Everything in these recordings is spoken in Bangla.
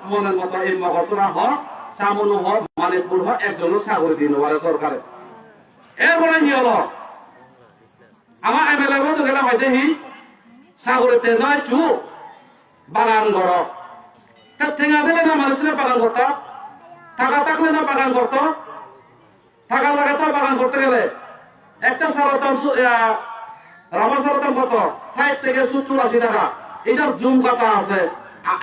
মনের মতো এই মগতরা হ সামনু হ মানিকপুর হ একজনও সাগরে দিন সরকারে এরপরে কি হলো আমার এমএলএ তো গেলে হয়তো হি সাগরেতে নয় চু বাগান ঘর ঠেঙা দিলে না মানুষের বাগান করতো টাকা থাকলে না বাগান করতো টাকা লাগে তো বাগান করতে গেলে একটা সারের দাম রাবার সারের দাম কত 60 থেকে 70-80 টাকা এটার জুম কাটা আছে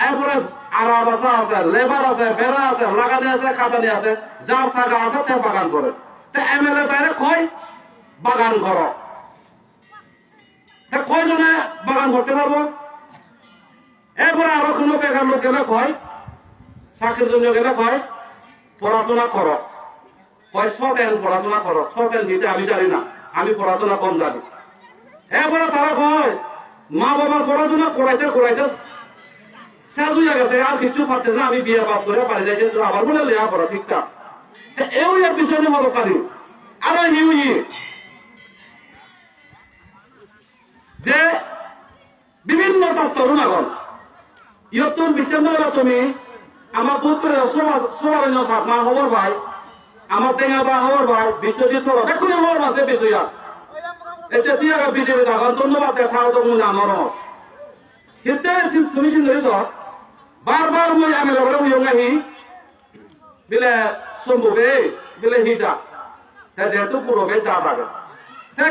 এরপরে আড়া বাসা আছে লেবার আছে বেড়া আছে লাগানি আছে খাটানি আছে যার টাকা আছে তে বাগান করে তা এমএলএ তাইরে কয় বাগান করো তা কয়জনে বাগান করতে পারবো এরপরে আরো কোনো বেকার লোক গেলে কয় চাকরির জন্য গেলে কয় পড়াশোনা করো কয় সতেন পড়াশোনা করো সতেন দিতে আমি জানি না আমি পড়াশোনা কম জানি এরপরে তারা কয় মা বাবার পড়াশোনা করাইতে করাইতে শেষ হয়ে গেছে আর কিছু পারতেছে না আমি বিয়ে পাস করে পারি যাইছে আবার বলে লেয়া পড়া ঠিকঠাক এও এর পিছনে মতো পারি আর হিউই যে বিভিন্ন তরুণ এখন ইয়তুন বিচন্দ্র তুমি আমার বুধ করে সবার মা খবর ভাই আমার টেঙা দা খবর ভাই বিশ্বজিৎ এক্ষুনি খবর আছে বিষয়া এতে দিয়ে বিজেপি তখন ধন্যবাদ দেখাও তো মনে আমার কিন্তু তুমি চিন্তা বারবার মই এমএলএ করে উইয়ং আহি বিলে সম্ভবে বিলে হিটা যেহেতু পুরবে যা থাকে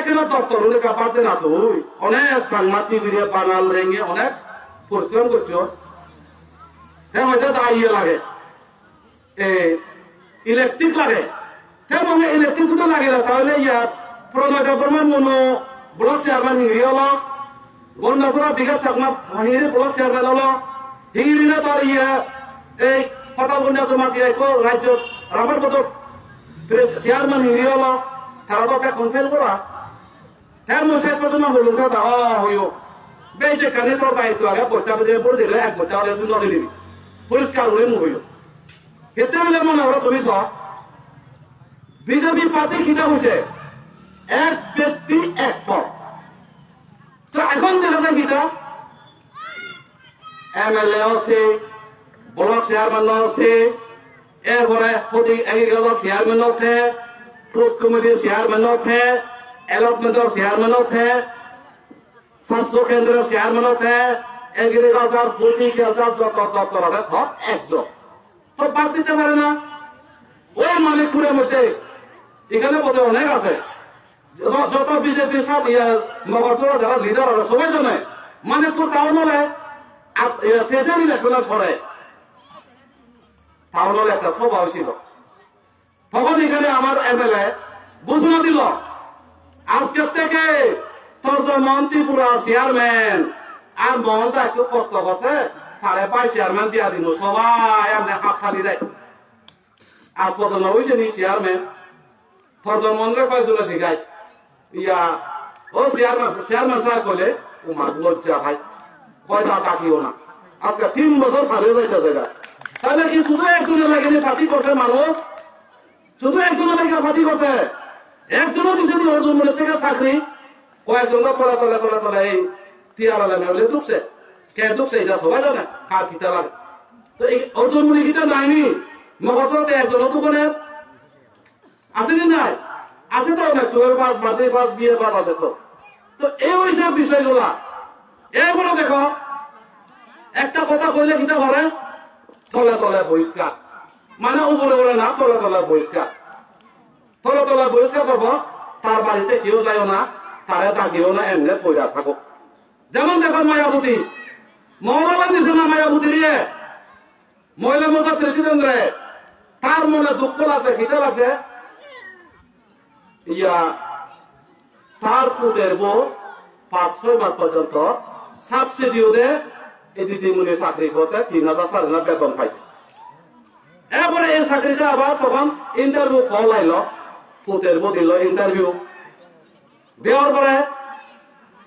কেন দপ্তর লেখা পারতে না তো অনেক সাংবাদিক বানাল রেঙে অনেক পরিশ্রম করছো হ্যাঁ হয়তো দাঁড়িয়ে লাগে ইলেকট্রিক লাগে হ্যাঁ মনে ইলেকট্রিক শুধু লাগে না তাহলে ইয়ার প্রণয় বর্মান মনো ব্লক চেয়ারম্যান হিঙ্গি হলো গন্ডাছড়া বিঘাত চাকমা হিঙ্গি ব্লক চেয়ারম্যান হলো হিঙ্গি না তার ইয়া এই পাতালগঞ্জা জমা দিয়ে রাজ্য রাবার বদল চেয়ারম্যান হিঙ্গি হলো তারা তো এখন ফেল করা হ্যাঁ শেষ পর্যন্ত হলো হইও বে যে কানে তোর দায়িত্ব আগে পয়সা দিয়ে পড়ে দিলে এক পয়সা হলে তুই নদী দিবি পরিষ্কার হলে হইল খেতে হলে মনে হলো তুমি সব বিজেপি পার্টি খিদা হয়েছে এক ব্যক্তি এক পদ তো এখন দেখা যায় কিটা এমএলএ আছে ব্লক চেয়ারম্যান আছে এরপরে প্রতি এগ্রিকালচার চেয়ারম্যান আছে ফ্রুট কমিটির চেয়ারম্যান আছে এলটমেন্টের চেয়ারম্যান আছে স্বাস্থ্য কেন্দ্রের চেয়ারম্যান আছে এগ্রিকালচার হর্টিকালচার যত দপ্তর আছে সব একজন তো বাদ দিতে পারে না ওই মালিকপুরের মধ্যে এখানে বোধ অনেক আছে যত বিজেপি সব নগরসভা যারা লিডার আছে সবাই জানে মানিকপুর টাউন হলে প্রেসিডেন্ট ইলেকশনের পরে টাউন হলে একটা সভা হয়েছিল তখন এখানে আমার এমএলএ ঘোষণা দিল আজকের থেকে তোর যে মন্ত্রীপুরা চেয়ারম্যান আর মহলটা একটু কষ্ট করছে 5.5 চেয়ারম্যান দিয়া দিল সবাই আপনি হাত খালি দেয় আজ পর্যন্ত হয়েছে নি চেয়ারম্যান ফরজন মন্দিরে কয়েকজনে জিগায় ইয়া ও চেয়ারম্যান স্যার কলে ও মা লজ্জা ভাই পয়সা তাকিও না আজকে 3 বছর ভালো হয়েছে জায়গা তাহলে কি শুধু একজনের লাগেনি পার্টি করছে মানুষ শুধু একজনের লাগে পার্টি করছে একজনও দিচ্ছে অর্জুন মনে থেকে চাকরি কয়েকজন তলা তলা তলা তলা এই তিয়ারা মেলে ঢুকছে কে ঢুকছে এটা সবাই জানে কার কিতা লাগে তো এই অর্জুন মনে কিটা নাইনি মগজতে একজনও দোকানে আসেনি নাই আছে তো অনেক 12 পাস বাদে পাস বিয়ে পাস আছে তো এই ওইসব বিষয়গুলা এরপরে দেখো একটা কথা কইলে কিতা করে তলে তলে বহিষ্কার মানে উপরে বলে না তলে তলে বহিষ্কার তলে তলে বহিষ্কার করবো তার বাড়িতে কেউ যায় না তারে তাকিও না এমনি পয়রা থাকো যেমন দেখো মায়াবতী মহড়াবান দিছে না মায়াবতী নিয়ে মহিলা মোর্চার প্রেসিডেন্ট রে তার মনে দুঃখ লাগছে খিদে লাগছে ইয়া তার পুতের বউ 5-6 মাস পর্যন্ত সাবসিডিও দে এই দিদিমণি চাকরি করতে 3,000 বেতন পাইছে এরপরে এই চাকরিটা আবার তখন ইন্টারভিউ কল আইল পুতের বউ দিল ইন্টারভিউ দেওয়ার পরে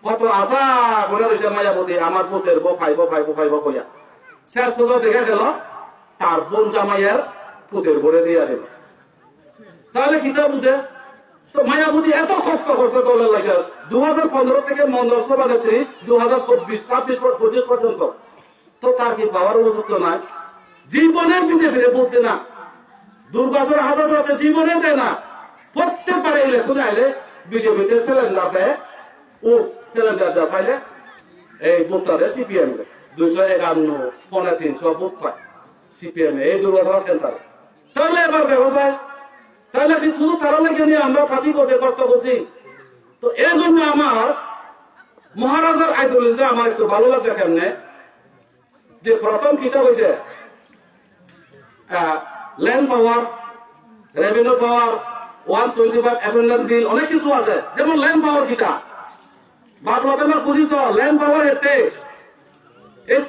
কত আশা করে রয়েছে মায়াবতী আমার পুতের বউ খাইব কইয়া শেষ পর্যন্ত দেখে গেল তার বোন জামাইয়ের পুতের বলে দিয়ে দিল তাহলে কিতা বুঝে তো মায়াবতী এত কষ্ট করছে দলের লাগে 2015 থেকে মন্ডল সভানেত্রী 2024, 26, 25 পর্যন্ত তো তার কি পাওয়ার উপযুক্ত নাই জীবনে বিজেপির ভোট দেয় না, দুর্গাপুর হাজার রাতে জীবনে দেয় না। প্রত্যেকবারে ইলেকশনে আইলে বিজেপিতে সিলিন্ডার দেয়, ও সিলিন্ডার যা পাইলে এই ভোটটা দেয় সিপিএম 251 350 ভোট পায় সিপিএম এই দুর্গাপুর সেন্টারে। তাহলে এবার দেখো যায়, তাহলে কি শুধু তারা লেগে নিয়ে আমরা ফাঁকি বসে কষ্ট করছি? তো এই জন্য আমার মহারাজার আইডিওলজিতে আমার একটু ভালো লাগছে কেমনে, যে প্রথম কিতাব হয়েছে ল্যান্ড পাওয়ার, রেভিনিউ পাওয়ার, 125 অ্যামেন্ডমেন্ট বিল, অনেক কিছু আছে। যেমন ল্যান্ড পাওয়ার কিতা বাবলাবে না বুঝিস, ল্যান্ড পাওয়ার এতে এর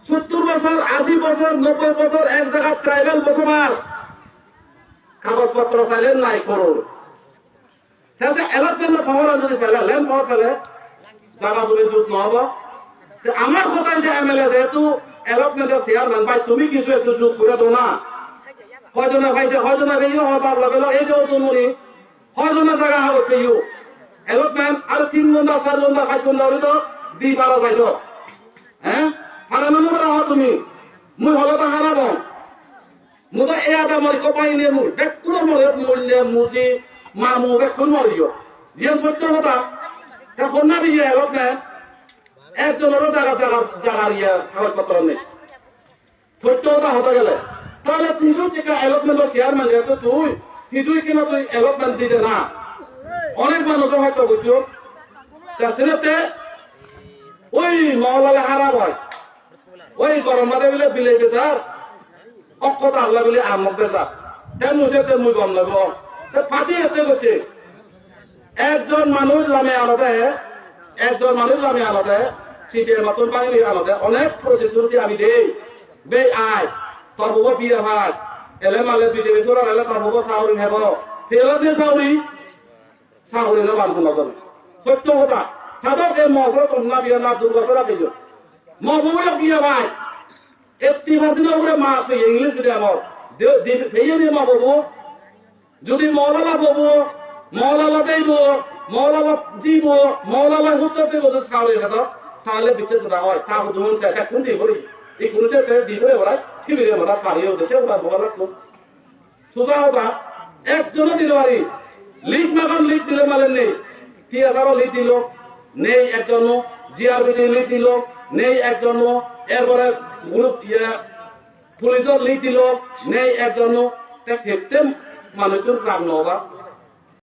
70 বছর, 80 বছর, 90 বছর এক জায়গায় ট্রাইবাল বসবাস, কাগজপত্র চাইলেন নাই করুন। অ্যালটমেন্টের পাওয়ার যদি পেলে, ল্যান্ড পাওয়ার পেলে জায়গা জমি জুত নহব। আমার কথা যে এমএলএ যেহেতু অ্যালটমেন্টের চেয়ারম্যান ভাই, তুমি কিছু একটু জুত করে দো না। কয়জনে পাইছে, কয়জনে পেয়েও হবার লাগে এই যে তুমি কয়জনের জায়গা হবে পেয়েও অ্যালটমেন্ট আর 3 ঘন্টা 4 ঘন্টা 5 ঘন্টা হলে তো দি পারা যাইতো। হ্যাঁ হারানো মনে রাখো তুমি, মুই হলে তো হারাবো। মু তো এ আদা মরি কপাই নিয়ে মুই বেকুন মরে মরলে মুজি মামু বেকুন মরিও যে সত্য কথা। এখন না দিয়ে অ্যালটমেন্ট একজনেরও জায়গার কাগজপত্র নেই, সত্য কথা হতে গেলে। তাহলে তিনশো টাকা অ্যালটমেন্টের চেয়ারম্যান যেহেতু তুই কিছুই কিনা তুই অ্যালটমেন্ট দিতে না, অনেক মানুষের হয়তো বুঝছো সেটাতে ওই মহলালে হারাম হয়, ওই গরম মাঝে বলে বিলে বেজার অক্ষত আল্লাহ বলে আমক বেজার তেন মুছে তেন মুই গম লাগব ফাটি এতে করছে। একজন মানুষ নামে আলাদা, একজন মানুষ নামে আলাদা, সিপিএম মতন বাঙালি আলাদা অনেক প্রতিশ্রুতি আমি দেই বে আয় তোর বউ বিয়ে ভাত এলে মালে বিজেপি চোরা এলে তোর বউ চাউরি নেব ফেলে দিয়ে চাউরি না বান্ধব নগর সত্য কথা। সাধক এই মহর কন্যা বিয়ে না দুর্গা পেজ মহবুব বিয়ে ভাই 80% উপরে মা ইংলিশ মিডিয়ামর ফেয়ে দিয়ে মা বাবু যদি মৌলানা বাবু মৌলানা দেব মৌলানা জীব মৌলানা হুস্তাতে বসে চাউরি খেত তাহলে বিচ্ছেদ হয় তা জমি কোন দিয়ে করি এই কোন দিয়ে ওরা টিভির মতো পাড়িয়ে উঠেছে ওরা বলা লাগলো সোজা কথা। একজনও দিতে পারি লিগ মাখন লিগ দিলে মানে নেই, 3000 লিগ দিল নেই একজন, জিআরবিটি লিগ দিল নেই একজন, এরপরে গ্রুপ পুলিশের লিগ দিল নেই একজন। মানুষের রাগ নহবা